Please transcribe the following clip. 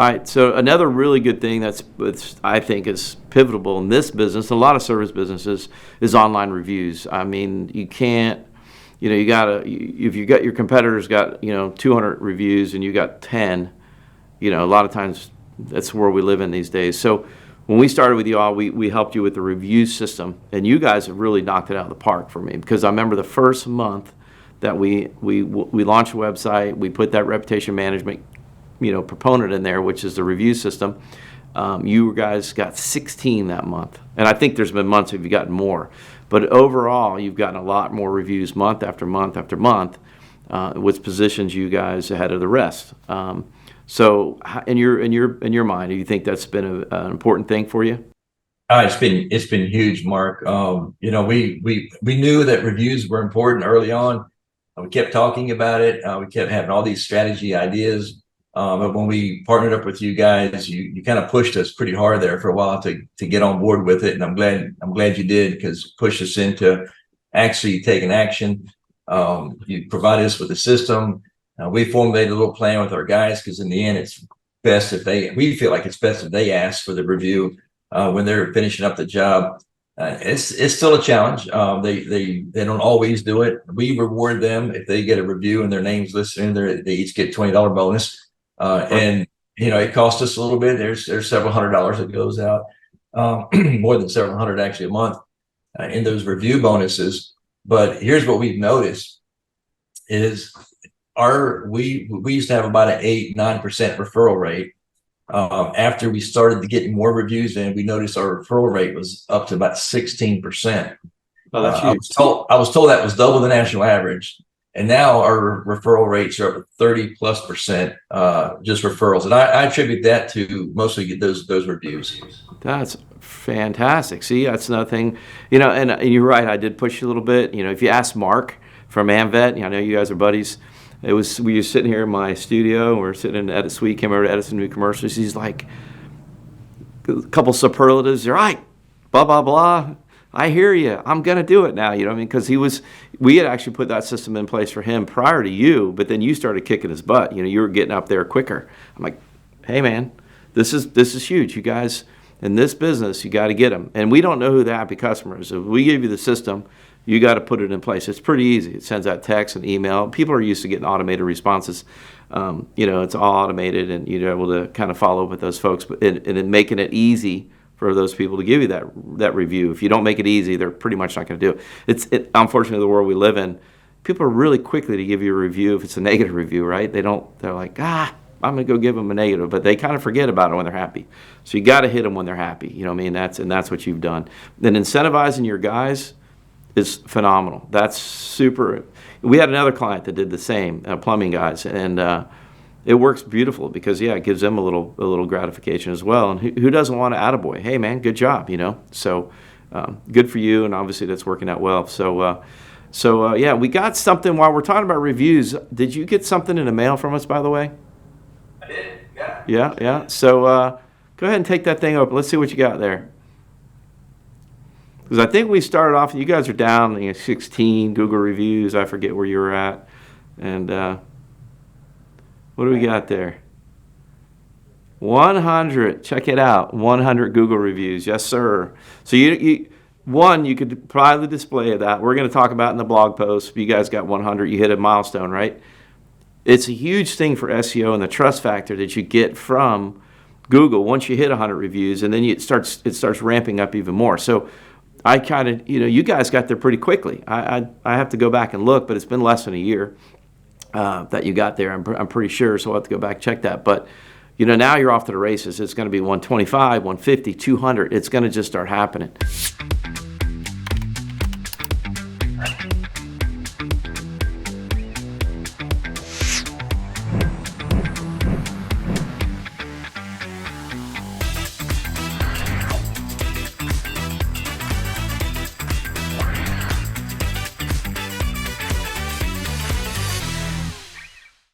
All right, so another really good thing that's I think is pivotal in this business, a lot of service businesses, is online reviews. I mean, you can't, you gotta, if you got your competitors got 200 reviews and you got 10, a lot of times that's where we live in these days. So when we started with you all, we helped you with the review system, and you guys have really knocked it out of the park for me, because I remember the first month that we launched a website, we put that reputation management proponent in there, which is the review system. You guys got 16 that month, and I think there's been months where you've gotten more, but overall you've gotten a lot more reviews month after month after month, which positions you guys ahead of the rest. So in your mind, do you think that's been an important thing for you? It's been huge, Mark. We knew that reviews were important early on. We kept talking about it. We kept having all these strategy ideas. But when we partnered up with you guys, you kind of pushed us pretty hard there for a while to get on board with it, and I'm glad you did, because it pushed us into actually taking action. You provided us with a system. We formulated a little plan with our guys, because in the end, we feel like it's best if they ask for the review when they're finishing up the job. It's still a challenge. They don't always do it. We reward them if they get a review and their name's listed in there. They each get $20 bonus. And it costs us a little bit. There's several $100s that goes out, more than several hundred actually a month in those review bonuses. But here's what we've noticed is we used to have about an 8-9% referral rate. After we started to get more reviews in, we noticed our referral rate was up to about 16%. Oh, that's huge. I was told that was double the national average. And now our referral rates are up 30+%, just referrals. And I attribute that to mostly those reviews. That's fantastic. See, that's another thing, and you're right. I did push you a little bit. If you ask Mark from AmVet, I know you guys are buddies. We were sitting here in my studio. We're sitting in the edit suite, came over to edit some new commercials. He's like, a couple superlatives. You're right, blah, blah, blah. I hear you. I'm going to do it now. Because we had actually put that system in place for him prior to you, but then you started kicking his butt. You were getting up there quicker. I'm like, hey man, this is huge. You guys in this business, you got to get them. And we don't know who the happy customer is. If we give you the system, you got to put it in place. It's pretty easy. It sends out text and email. People are used to getting automated responses. It's all automated, and you're able to kind of follow up with those folks, and making it easy for those people to give you that review. If you don't make it easy, they're pretty much not going to do it. Unfortunately, the world we live in, people are really quickly to give you a review if it's a negative review, right? They're like, I'm going to go give them a negative, but they kind of forget about it when they're happy. So you got to hit them when they're happy. That's what you've done. Then incentivizing your guys is phenomenal. That's super. We had another client that did the same, plumbing guys, and it works beautiful because it gives them a little gratification as well. And who doesn't want to attaboy? Hey man, good job, So good for you, and obviously that's working out well. So we got something while we're talking about reviews. Did you get something in the mail from us, by the way? I did. Yeah. Yeah. So go ahead and take that thing open. Let's see what you got there. Because I think we started off, you guys are down 16 Google reviews. I forget where you were at, and what do we got there? 100. Check it out. 100 Google reviews. Yes, sir. So you could probably display that. We're going to talk about in the blog post. If you guys got 100, you hit a milestone, right? It's a huge thing for SEO and the trust factor that you get from Google once you hit 100 reviews, and then it starts ramping up even more. So I kind of, you guys got there pretty quickly. I have to go back and look, but it's been less than a year that you got there. I'm pretty sure, so I'll have to go back and check that. But now you're off to the races. It's going to be 125, 150, 200. It's going to just start happening.